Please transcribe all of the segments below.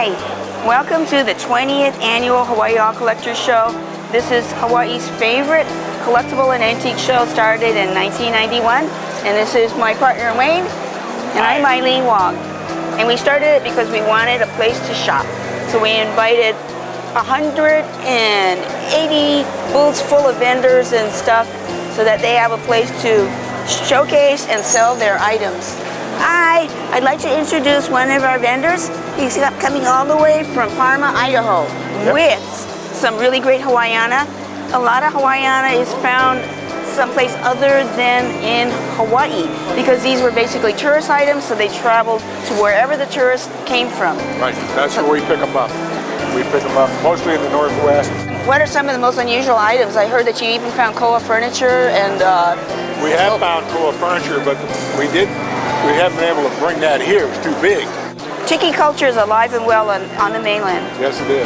Hi, welcome to the 20th annual Hawaii All Collectors Show. This is Hawaii's favorite collectible and antique show, started in 1991. And this is my partner Wayne, and I'm Ilene Wong. And we started it because we wanted a place to shop. So we invited 180 booths full of vendors and stuff so that they have a place to showcase and sell their items. I'd like to introduce one of our vendors. He's coming all the way from Parma, Idaho, with some really great Hawaiiana. A lot of Hawaiiana is found someplace other than in Hawaii because these were basically tourist items, so they traveled to wherever the tourists came from. Right, that's where we pick them up. We pick them up mostly in the Northwest. What are some of the most unusual items? I heard that you even found koa furniture and... we have found koa furniture, but we haven't been able to bring that here. It's too big. Tiki culture is alive and well on the mainland. Yes, it is.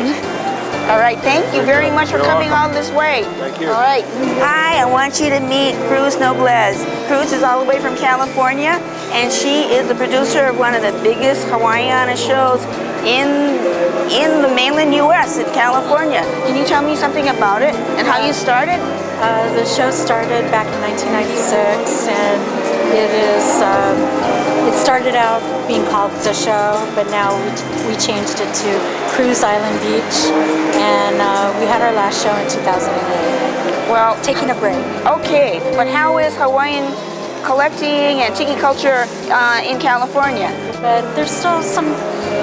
All right, thank you very much for coming all this way. Thank you. All right. Hi, I want you to meet Cruz Noblez. Cruz is all the way from California, and she is the producer of one of the biggest Hawaiiana shows in the mainland U.S. in California. Can you tell me something about it and how you started? The show started back in 1996, and it started out being called The Show, but now we changed it to Cruise Island Beach, and we had our last show in 2008. Well, taking a break. Okay, but how is Hawaiian collecting and tiki culture in California? But there's still a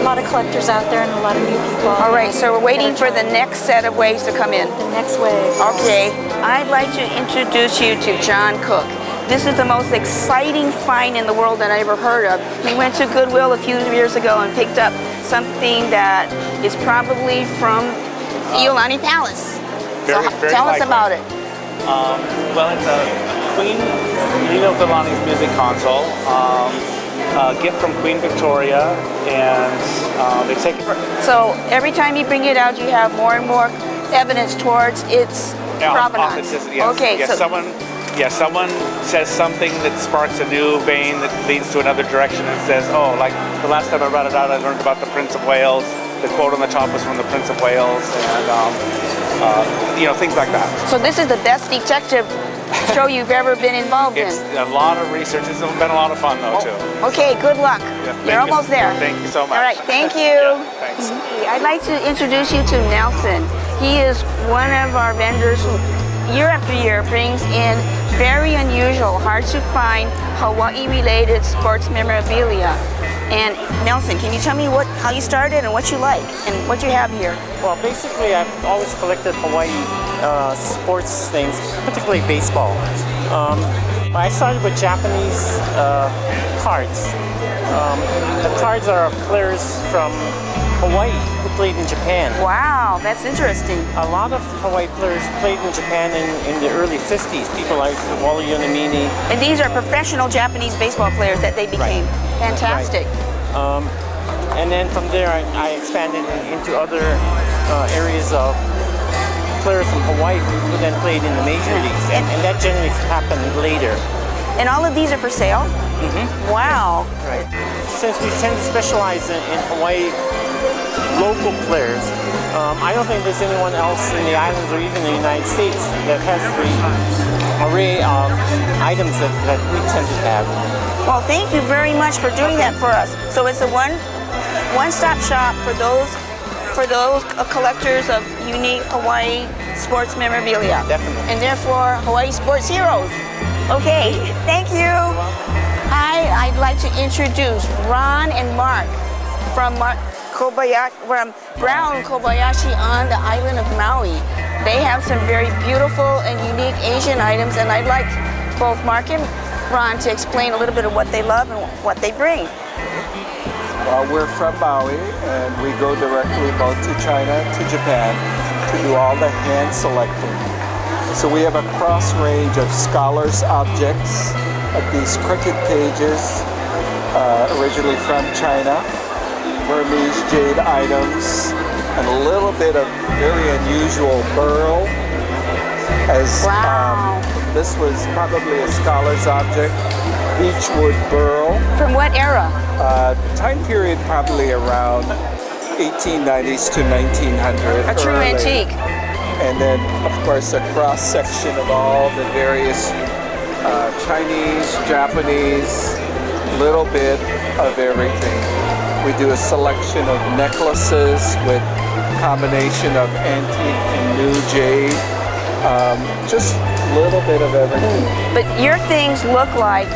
lot of collectors out there and a lot of new people. All right, so we're waiting for the next set of waves to come in. The next wave. Okay, I'd like to introduce you to John Cook. This is the most exciting find in the world that I ever heard of. He went to Goodwill a few years ago and picked up something that is probably from Iolani Palace. Very Tell us about it. Well, it's a Queen Lilo Kalani's music console. A gift from Queen Victoria, and they take it. So every time you bring it out, you have more and more evidence towards its provenance. Yes. Okay, yes, someone says something that sparks a new vein that leads to another direction and says, oh, like the last time I brought it out, I learned about the Prince of Wales. The quote on the top was from the Prince of Wales, and things like that. So this is the best detective show you've ever been involved in. It's a lot of research. It's been a lot of fun though too. Okay, good luck. Yeah, You're almost there. Thank you so much. All right, thank you. Yeah, thanks. I'd like to introduce you to Nelson. He is one of our vendors who year after year brings in very unusual, hard to find Hawaii-related sports memorabilia. And Nelson, can you tell me how you started and what you like and what you have here? Well, basically, I've always collected Hawaii sports things, particularly baseball. I started with Japanese cards. The cards are of players from Hawaii who played in Japan. Wow, that's interesting. A lot of Hawaii players played in Japan in the early 50s. People like Wally Yonamine. And these are professional Japanese baseball players that they became. Right. Fantastic. Right. And then from there, I expanded into other areas of players from Hawaii who then played in the major leagues. And that generally happened later. And all of these are for sale? Mm-hmm. Wow. Right. Since we tend to specialize in Hawaii local players, I don't think there's anyone else in the islands or even the United States that has the array of items that we tend to have. Well, thank you very much for doing that for us. So it's a one-stop shop for those collectors of unique Hawaii sports memorabilia. Definitely. And therefore, Hawaii sports heroes. Okay, thank you. Hi, I'd like to introduce Ron and Mark from Brown Kobayashi on the island of Maui. They have some very beautiful and unique Asian items, and I'd like both Mark and Ron to explain a little bit of what they love and what they bring. Well, we're from Maui, and we go directly both to China, to Japan, to do all the hand selecting. So we have a cross range of scholars' objects, of these cricket cages, originally from China, Burmese jade items, and a little bit of very unusual burl. Wow. This was probably a scholar's object, beechwood burl. From what era? Time period probably around 1890s to 1900. A true early. antique. And then, of course, a cross section of all the various Chinese, Japanese, little bit of everything. We do a selection of necklaces with combination of antique and new jade. Just a little bit of everything. But your things look like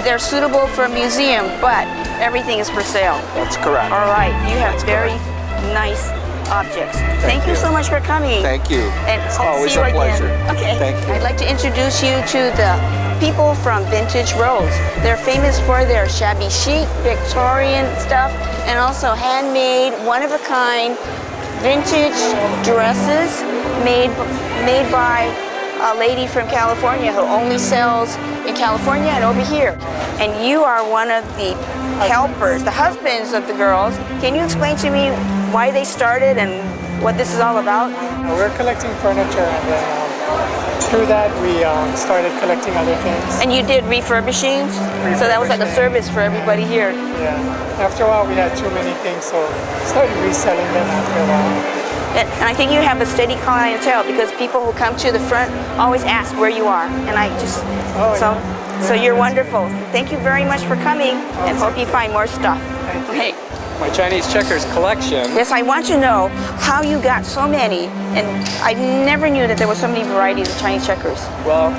they're suitable for a museum, but everything is for sale. That's correct. All right, you have That's very correct. nice objects. Thank you so much for coming. Thank you. And It's hope to always see you a pleasure. again. Okay. Thank you. I'd like to introduce you to the people from Vintage Rose. They're famous for their shabby chic, Victorian stuff, and also handmade, one-of-a-kind vintage dresses made by a lady from California who only sells in California and over here. And you are one of the helpers, the husbands of the girls. Can you explain to me why they started and what this is all about? We're collecting furniture, and then through that we started collecting other things. And you did refurbishing? So that was like a service for everybody here. Yeah. After a while, we had too many things, so started reselling them after a while. And I think you have a steady clientele because people who come to the front always ask where you are. And I just, so you're wonderful. Thank you very much for coming and hope you find more stuff. Okay. My Chinese checkers collection. Yes, I want to know how you got so many. And I never knew that there were so many varieties of Chinese checkers. Well,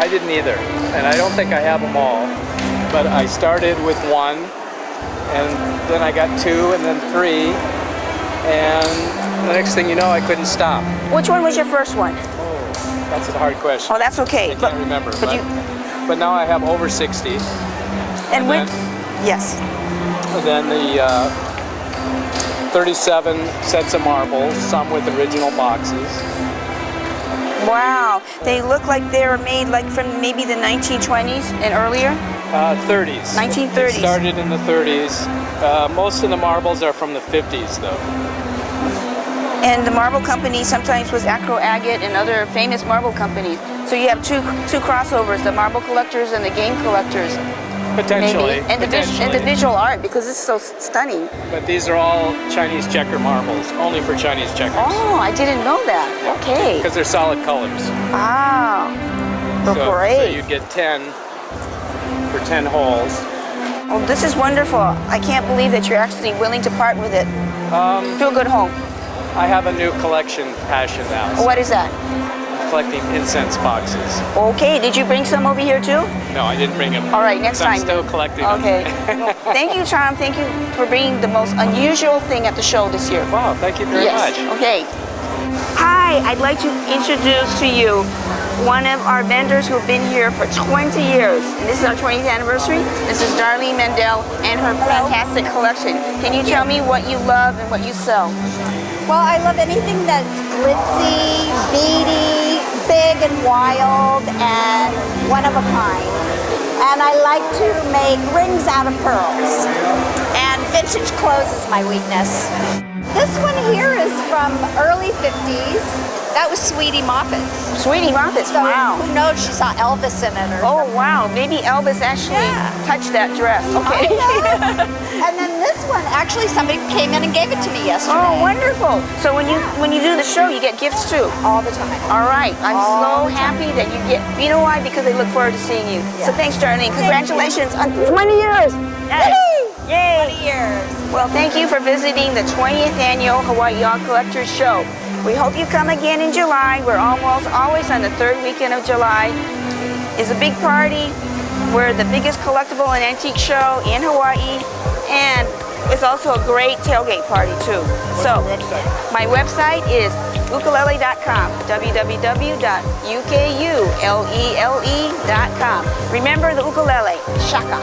I didn't either, and I don't think I have them all. But I started with one, and then I got two, and then three, and the next thing you know, I couldn't stop. Which one was your first one? Oh, that's a hard question. Oh, that's okay. I can't remember. But now I have over 60. And when? Yes. And then the 37 sets of marbles, some with original boxes. Wow, they look like they were made like from maybe the 1920s and earlier? 30s. 1930s. It started in the 30s. Most of the marbles are from the 50s, though. And the marble company sometimes was Acro Agate and other famous marble companies. So you have two crossovers, the marble collectors and the game collectors. Potentially. Maybe. And the visual art, because it's so stunning. But these are all Chinese checker marbles, only for Chinese checkers. Oh, I didn't know that. Okay. Because they're solid colors. Ah, well, So great. you'd get 10 for 10 holes. Oh, this is wonderful. I can't believe that you're actually willing to part with it. To a good home. I have a new collection passion now. So What is that? I'm collecting incense boxes. Okay, did you bring some over here too? No, I didn't bring them. All right, next time. I'm still collecting them. Okay. Thank you, Tom. Thank you for bringing the most unusual thing at the show this year. Wow, thank you very much. Okay. Hi, I'd like to introduce to you one of our vendors who've been here for 20 years. And this is our 20th anniversary. This is Darlene Mendel and her fantastic collection. Can you tell me what you love and what you sell? Well, I love anything that's glitzy, beady, big and wild, and one of a kind. And I like to make rings out of pearls. And vintage clothes is my weakness. This one here is from early 50s. That was Sweetie Moffat's. Sweetie Moffat's, So wow. who knows, she saw Elvis in it or Oh, something. wow. Maybe Elvis actually Yeah. touched that dress. Okay. And then this one, actually somebody came in and gave it to me yesterday. Oh, wonderful. So when you do the show, you get gifts too? All the time. All right. I'm All so the time. happy that you get, you know why? Because they look forward to seeing you. So Yeah. thanks, Darlene. Congratulations on 20 years. Yes. Yay. 20 years. Well, thank you for visiting the 20th annual Hawaii All Collectors Show. We hope you come again in July. We're almost always on the third weekend of July. It's a big party. We're the biggest collectible and antique show in Hawaii. And it's also a great tailgate party too. So my website is ukulele.com, www.ukulele.com. Remember the ukulele, shaka.